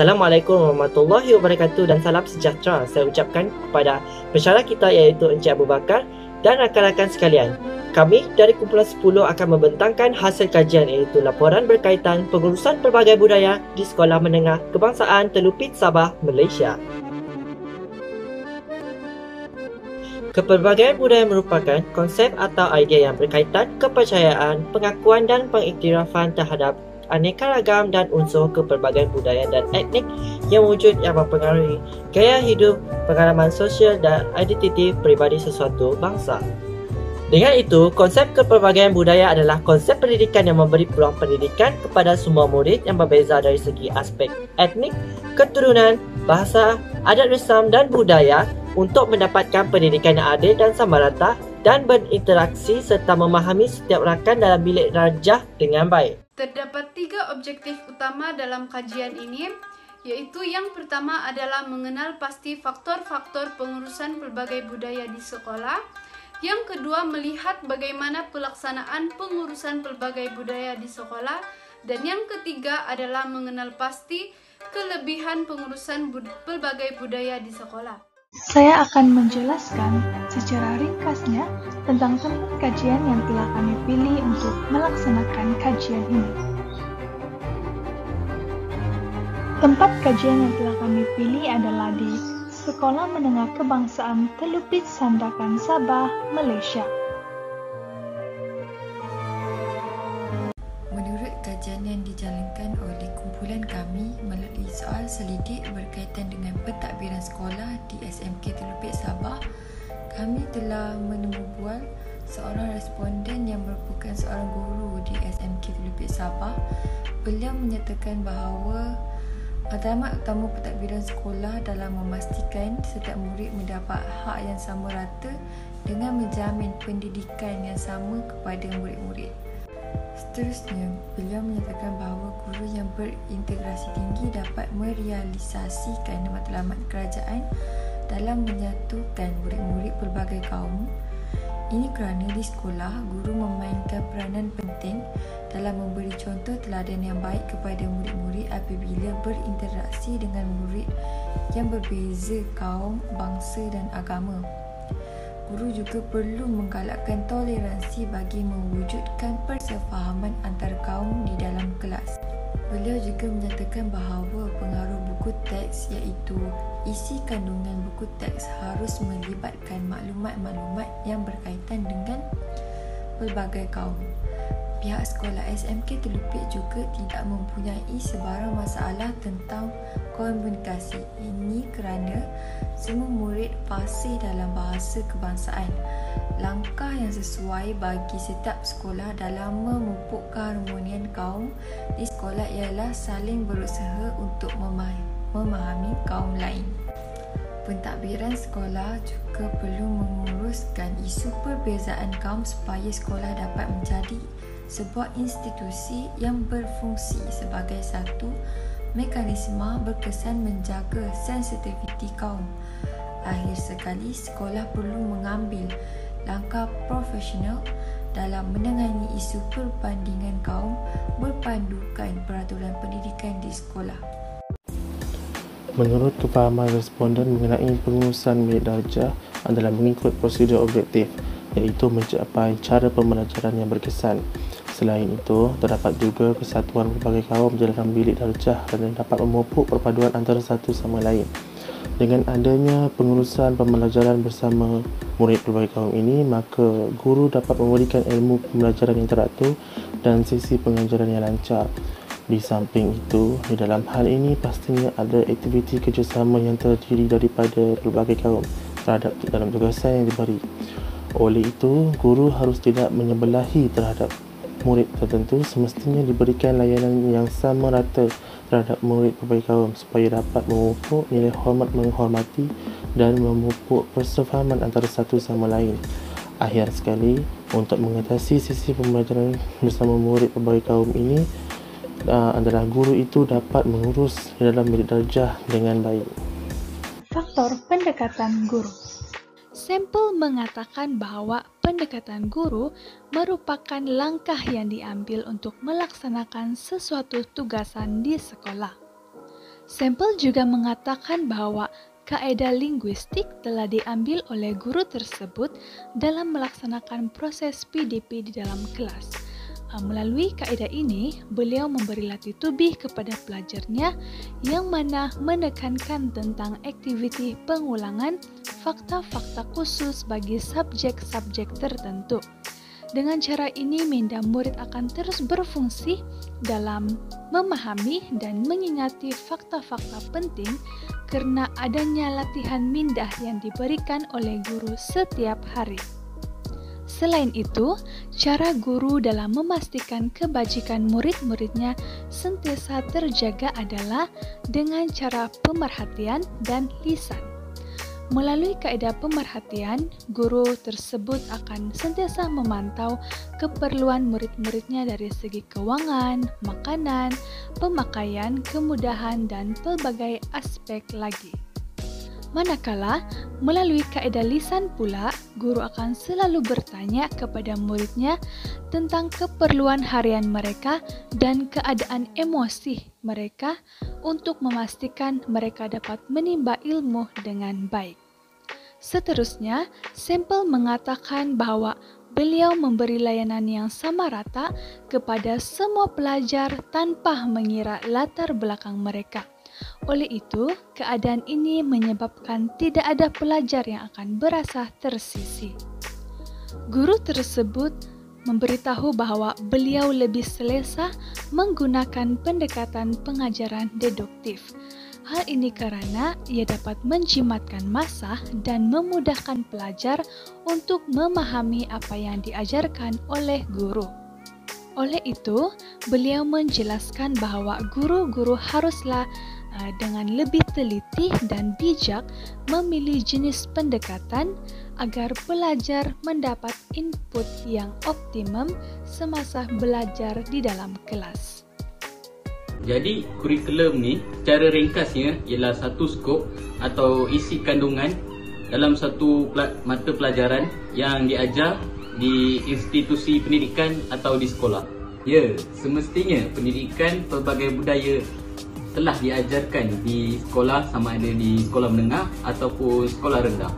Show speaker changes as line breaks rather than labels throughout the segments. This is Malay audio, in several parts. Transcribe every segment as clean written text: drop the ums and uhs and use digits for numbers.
Assalamualaikum warahmatullahi wabarakatuh dan salam sejahtera saya ucapkan kepada pensyarah kita iaitu Encik Abu Bakar dan rakan-rakan sekalian. Kami dari kumpulan 10 akan membentangkan hasil kajian iaitu laporan berkaitan pengurusan pelbagai budaya di Sekolah Menengah Kebangsaan Telupit Sabah, Malaysia. Kepelbagaian budaya merupakan konsep atau idea yang berkaitan kepercayaan, pengakuan dan pengiktirafan terhadap aneka ragam dan unsur kepelbagaian budaya dan etnik yang wujud yang mempengaruhi gaya hidup, pengalaman sosial dan identiti peribadi sesuatu bangsa. Dengan itu, konsep kepelbagaian budaya adalah konsep pendidikan yang memberi peluang pendidikan kepada semua murid yang berbeza dari segi aspek etnik, keturunan, bahasa, adat resam dan budaya untuk mendapatkan pendidikan yang adil dan sama rata dan berinteraksi serta memahami setiap rakan dalam bilik darjah dengan baik.
Terdapat 3 objektif utama dalam kajian ini, yaitu yang pertama adalah mengenal pasti faktor-faktor pengurusan pelbagai budaya di sekolah. Yang kedua, melihat bagaimana pelaksanaan pengurusan pelbagai budaya di sekolah. Dan yang ketiga adalah mengenal pasti kelebihan pengurusan pelbagai budaya di sekolah.
Saya akan menjelaskan secara ringkasnya tentang tempat kajian yang telah kami pilih untuk melaksanakan kajian ini. Tempat kajian yang telah kami pilih adalah di Sekolah Menengah Kebangsaan Telupit Sandakan, Sabah, Malaysia.
Menurut kajian yang dijalankan oleh kumpulan kami melalui soal selidik berkaitan dengan pentadbiran sekolah di SMK Telupit Sabah, kami telah menemubual seorang responden yang merupakan seorang guru di SMK Telupit Sabah. Beliau menyatakan bahawa matlamat utama pentadbiran sekolah dalam memastikan setiap murid mendapat hak yang sama rata dengan menjamin pendidikan yang sama kepada murid-murid. Seterusnya, beliau menyatakan bahawa guru yang berintegrasi tinggi dapat merealisasikan matlamat kerajaan dalam menyatukan murid-murid pelbagai kaum. Ini kerana di sekolah, guru memainkan peranan penting dalam memberi contoh teladan yang baik kepada murid-murid apabila berinteraksi dengan murid yang berbeza kaum, bangsa dan agama. Guru juga perlu menggalakkan toleransi bagi mewujudkan persefahaman antar kaum di dalam kelas. Beliau juga menyatakan bahawa pengaruh buku teks iaitu isi kandungan buku teks harus melibatkan maklumat-maklumat yang berkaitan dengan pelbagai kaum. Pihak sekolah SMK Telupit juga tidak mempunyai sebarang masalah tentang komunikasi. Ini kerana semua murid fasih dalam bahasa kebangsaan. Langkah yang sesuai bagi setiap sekolah dalam memupuk keharmonian kaum di sekolah ialah saling berusaha untuk memahami kaum lain. Pentadbiran sekolah juga perlu menguruskan isu perbezaan kaum supaya sekolah dapat menjadi sebuah institusi yang berfungsi sebagai satu mekanisme berkesan menjaga sensitiviti kaum. Akhir sekali, sekolah perlu mengambil langkah profesional dalam menangani isu perbandingan kaum berpandukan peraturan pendidikan di sekolah.
Menurut kefahaman responden mengenai pengurusan bilik darjah adalah mengikut prosedur objektif, iaitu mencapai cara pembelajaran yang berkesan. Selain itu, terdapat juga kesatuan pelbagai kaum dalam bilik darjah dan dapat memupuk perpaduan antara satu sama lain. Dengan adanya pengurusan pembelajaran bersama murid pelbagai kaum ini, maka guru dapat memberikan ilmu pembelajaran yang teratur dan sesi pengajaran yang lancar. Di samping itu, di dalam hal ini pastinya ada aktiviti kerjasama yang terdiri daripada pelbagai kaum terhadap dalam tugasan yang diberi. Oleh itu, guru harus tidak menyebelahi terhadap murid tertentu, semestinya diberikan layanan yang sama rata terhadap murid pelbagai kaum supaya dapat memupuk nilai hormat menghormati dan memupuk persefahaman antara satu sama lain. Akhir sekali, untuk mengatasi sisi pembelajaran bersama murid pelbagai kaum ini adalah guru itu dapat mengurus di dalam bilik darjah dengan baik.
Faktor pendekatan guru. Sampel mengatakan bahwa pendekatan guru merupakan langkah yang diambil untuk melaksanakan sesuatu tugasan di sekolah. Sampel juga mengatakan bahwa kaedah linguistik telah diambil oleh guru tersebut dalam melaksanakan proses PDP di dalam kelas. Melalui kaedah ini, beliau memberi latih tubih kepada pelajarnya yang mana menekankan tentang aktiviti pengulangan fakta-fakta khusus bagi subjek-subjek tertentu. Dengan cara ini, minda murid akan terus berfungsi dalam memahami dan mengingati fakta-fakta penting karena adanya latihan minda yang diberikan oleh guru setiap hari. Selain itu, cara guru dalam memastikan kebajikan murid-muridnya sentiasa terjaga adalah dengan cara pemerhatian dan lisan. Melalui kaedah pemerhatian, guru tersebut akan sentiasa memantau keperluan murid-muridnya dari segi keuangan, makanan, pemakaian, kemudahan, dan pelbagai aspek lagi. Manakala, melalui kaedah lisan pula, guru akan selalu bertanya kepada muridnya tentang keperluan harian mereka dan keadaan emosi mereka untuk memastikan mereka dapat menimba ilmu dengan baik. Seterusnya, sampel mengatakan bahwa beliau memberi layanan yang sama rata kepada semua pelajar tanpa mengira latar belakang mereka. Oleh itu, keadaan ini menyebabkan tidak ada pelajar yang akan berasa tersisih. Guru tersebut memberitahu bahwa beliau lebih selesa menggunakan pendekatan pengajaran deduktif. Hal ini karena ia dapat menjimatkan massa dan memudahkan pelajar untuk memahami apa yang diajarkan oleh guru. Oleh itu, beliau menjelaskan bahwa guru-guru haruslah dengan lebih teliti dan bijak memilih jenis pendekatan agar pelajar mendapat input yang optimum semasa belajar di dalam kelas.
Jadi kurikulum ni secara ringkasnya ialah satu skop atau isi kandungan dalam satu mata pelajaran yang diajar di institusi pendidikan atau di sekolah. Ya, semestinya pendidikan pelbagai budaya telah diajarkan di sekolah sama ada di sekolah menengah ataupun sekolah rendah.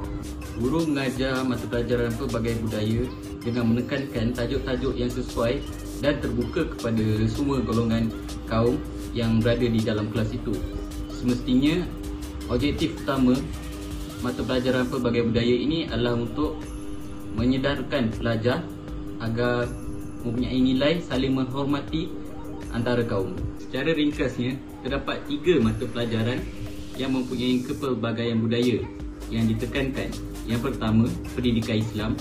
Guru mengajar mata pelajaran pelbagai budaya dengan menekankan tajuk-tajuk yang sesuai dan terbuka kepada semua golongan kaum yang berada di dalam kelas itu. Semestinya objektif utama mata pelajaran pelbagai budaya ini adalah untuk menyedarkan pelajar agar mempunyai nilai saling menghormati antara kaum. Secara ringkasnya, terdapat 3 mata pelajaran yang mempunyai kepelbagaian budaya yang ditekankan. Yang pertama, pendidikan Islam,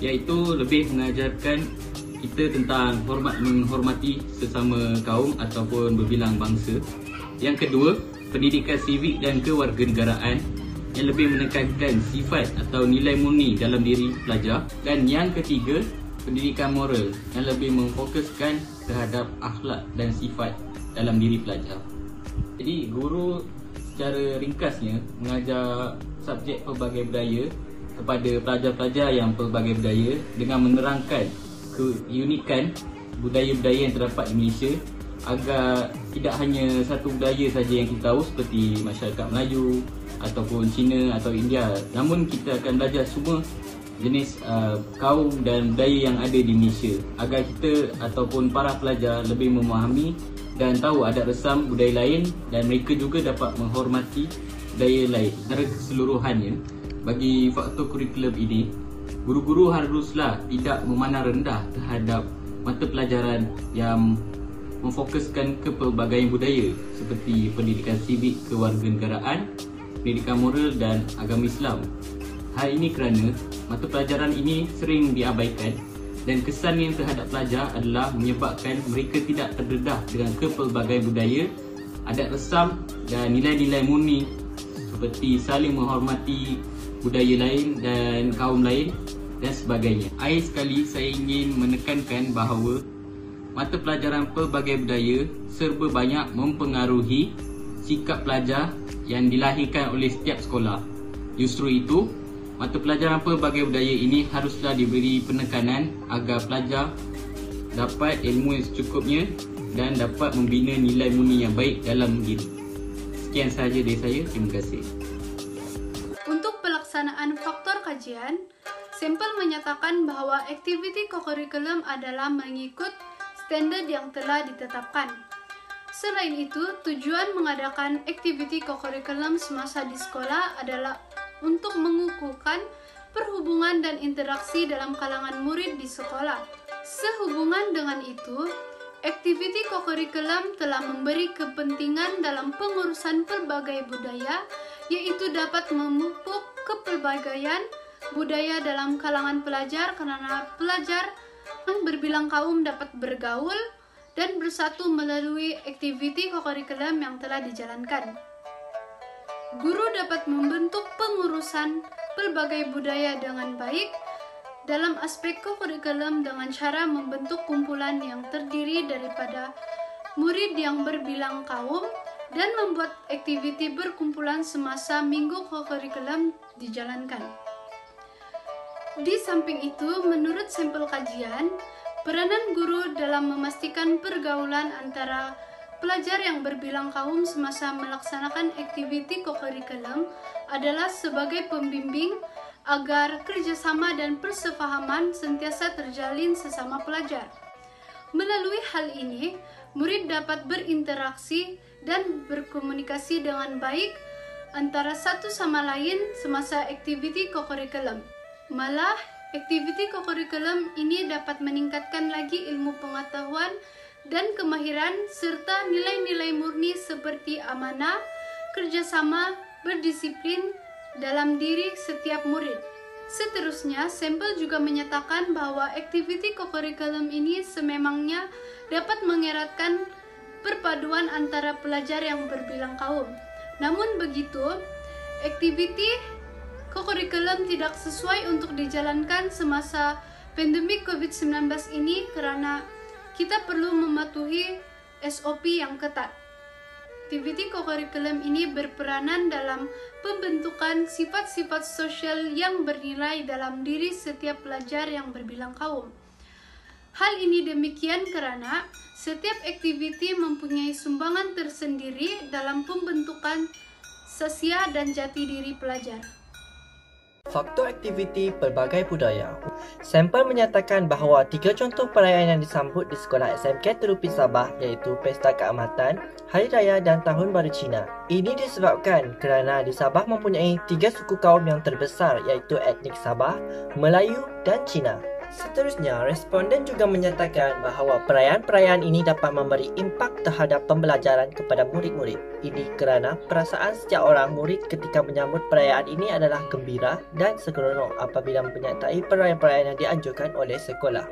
iaitu lebih mengajarkan kita tentang menghormati sesama kaum ataupun berbilang bangsa. Yang kedua, pendidikan sivik dan kewarganegaraan yang lebih menekankan sifat atau nilai murni dalam diri pelajar. Dan yang ketiga, pendidikan moral yang lebih memfokuskan terhadap akhlak dan sifat dalam diri pelajar. Jadi guru secara ringkasnya mengajar subjek pelbagai budaya kepada pelajar-pelajar yang pelbagai budaya dengan menerangkan keunikan budaya-budaya yang terdapat di Malaysia agar tidak hanya satu budaya saja yang kita tahu seperti masyarakat Melayu ataupun Cina atau India, namun kita akan belajar semua jenis kaum dan budaya yang ada di Malaysia agar kita ataupun para pelajar lebih memahami dan tahu adat resam budaya lain dan mereka juga dapat menghormati budaya lain. Secara keseluruhannya, bagi faktor kurikulum ini, guru-guru haruslah tidak memandang rendah terhadap mata pelajaran yang memfokuskan kepelbagaian budaya seperti pendidikan sivik kewarganegaraan, pendidikan moral dan agama Islam. Hal ini kerana mata pelajaran ini sering diabaikan dan kesannya terhadap pelajar adalah menyebabkan mereka tidak terdedah dengan kepelbagaian budaya, adat resam dan nilai-nilai murni seperti saling menghormati budaya lain dan kaum lain dan sebagainya. Akhir sekali, saya ingin menekankan bahawa mata pelajaran pelbagai budaya serba banyak mempengaruhi sikap pelajar yang dilahirkan oleh setiap sekolah. Justru itu, mata pelajaran pelbagai budaya ini haruslah diberi penekanan agar pelajar dapat ilmu yang secukupnya dan dapat membina nilai murni yang baik dalam diri. Sekian sahaja dari saya. Terima kasih.
Untuk pelaksanaan faktor kajian, sampel menyatakan bahwa aktiviti kokurikulum adalah mengikut standar yang telah ditetapkan. Selain itu, tujuan mengadakan aktiviti kokurikulum semasa di sekolah adalah untuk mengukuhkan perhubungan dan interaksi dalam kalangan murid di sekolah. Sehubungan dengan itu, aktiviti kokurikulum telah memberi kepentingan dalam pengurusan pelbagai budaya, yaitu dapat memupuk kepelbagaian budaya dalam kalangan pelajar karena pelajar yang berbilang kaum dapat bergaul dan bersatu melalui aktiviti kokurikulum yang telah dijalankan. Guru dapat membentuk pengurusan pelbagai budaya dengan baik dalam aspek kokurikulum dengan cara membentuk kumpulan yang terdiri daripada murid yang berbilang kaum dan membuat aktiviti berkumpulan semasa minggu kokurikulum dijalankan. Di samping itu, menurut sampel kajian, peranan guru dalam memastikan pergaulan antara pelajar yang berbilang kaum semasa melaksanakan aktiviti kokurikulum adalah sebagai pembimbing agar kerjasama dan persefahaman sentiasa terjalin sesama pelajar. Melalui hal ini, murid dapat berinteraksi dan berkomunikasi dengan baik antara satu sama lain semasa aktiviti kokurikulum. Malah, aktiviti kokurikulum ini dapat meningkatkan lagi ilmu pengetahuan dan kemahiran serta nilai-nilai murni seperti amanah, kerjasama, berdisiplin dalam diri setiap murid. Seterusnya, sampel juga menyatakan bahwa aktiviti kokurikulum ini sememangnya dapat mengeratkan perpaduan antara pelajar yang berbilang kaum. Namun begitu, aktiviti kokurikulum tidak sesuai untuk dijalankan semasa pandemi COVID-19 ini karena kita perlu mematuhi SOP yang ketat. Aktiviti kokurikulum ini berperanan dalam pembentukan sifat-sifat sosial yang bernilai dalam diri setiap pelajar yang berbilang kaum. Hal ini demikian karena setiap aktiviti mempunyai sumbangan tersendiri dalam pembentukan sosial dan jati diri pelajar.
Faktor aktiviti pelbagai budaya. Sampel menyatakan bahawa 3 contoh perayaan yang disambut di sekolah SMK Telupit Sabah iaitu Pesta Keamatan, Hari Raya dan Tahun Baru Cina. Ini disebabkan kerana di Sabah mempunyai 3 suku kaum yang terbesar iaitu etnik Sabah, Melayu dan Cina. Seterusnya, responden juga menyatakan bahawa perayaan-perayaan ini dapat memberi impak terhadap pembelajaran kepada murid-murid. Ini kerana perasaan setiap orang murid ketika menyambut perayaan ini adalah gembira dan seronok apabila menyertai perayaan-perayaan yang dianjurkan oleh sekolah.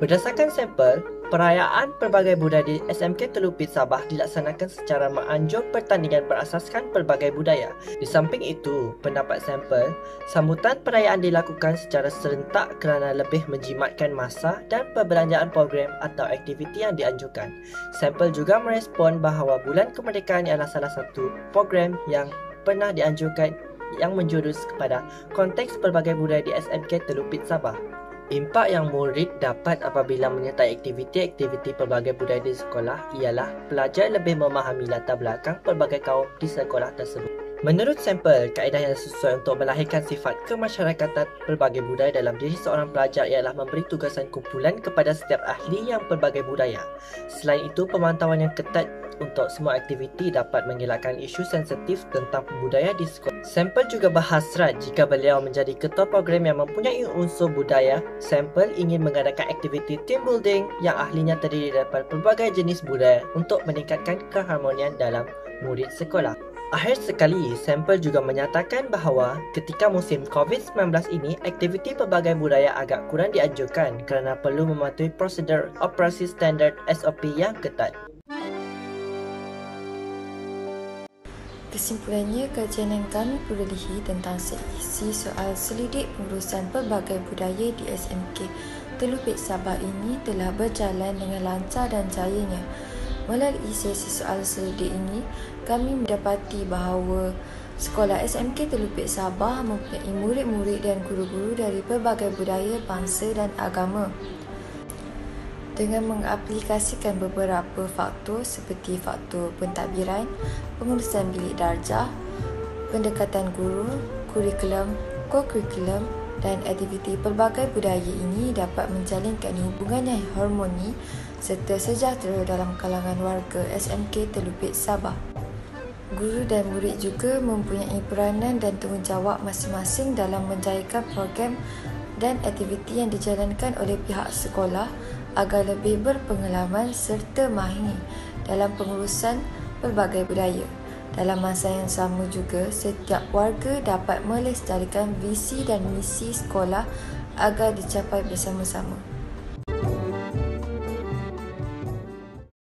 Berdasarkan sampel, perayaan pelbagai budaya di SMK Telupit Sabah dilaksanakan secara menganjur pertandingan berasaskan pelbagai budaya. Di samping itu, pendapat sampel, sambutan perayaan dilakukan secara serentak kerana lebih menjimatkan masa dan perbelanjaan program atau aktiviti yang dianjurkan. Sampel juga merespon bahawa Bulan Kemerdekaan adalah salah satu program yang pernah dianjurkan yang menjurus kepada konteks pelbagai budaya di SMK Telupit Sabah. Impak yang murid dapat apabila menyertai aktiviti-aktiviti pelbagai budaya di sekolah ialah pelajar lebih memahami latar belakang pelbagai kaum di sekolah tersebut. Menurut sampel, kaedah yang sesuai untuk melahirkan sifat kemasyarakatan pelbagai budaya dalam diri seorang pelajar ialah memberi tugasan kumpulan kepada setiap ahli yang pelbagai budaya. Selain itu, pemantauan yang ketat untuk semua aktiviti dapat mengelakkan isu sensitif tentang budaya di sekolah. Sampel juga berhasrat jika beliau menjadi ketua program yang mempunyai unsur budaya. Sampel ingin mengadakan aktiviti team building yang ahlinya terdiri daripada pelbagai jenis budaya untuk meningkatkan keharmonian dalam murid sekolah. Akhir sekali, sampel juga menyatakan bahawa ketika musim COVID-19 ini, aktiviti pelbagai budaya agak kurang dianjurkan kerana perlu mematuhi prosedur operasi standard SOP yang ketat.
Kesimpulannya, kajian yang kami perolehi tentang seisi soal selidik pengurusan pelbagai budaya di SMK Telupit Sabah ini telah berjalan dengan lancar dan jayanya. Melalui sesi soal selidik ini, kami mendapati bahawa sekolah SMK Telupit Sabah mempunyai murid-murid dan guru-guru dari pelbagai budaya, bangsa dan agama. Dengan mengaplikasikan beberapa faktor seperti faktor pentadbiran, pengurusan bilik darjah, pendekatan guru, kurikulum, co-kurikulum dan aktiviti pelbagai budaya ini dapat menjalinkan hubungan yang harmoni serta sejahtera dalam kalangan warga SMK Telupit Sabah. Guru dan murid juga mempunyai peranan dan tanggungjawab masing-masing dalam menjayakan program dan aktiviti yang dijalankan oleh pihak sekolah agar lebih berpengalaman serta mahir dalam pengurusan pelbagai budaya. Dalam masa yang sama juga, setiap warga dapat melestarikan visi dan misi sekolah agar dicapai bersama-sama.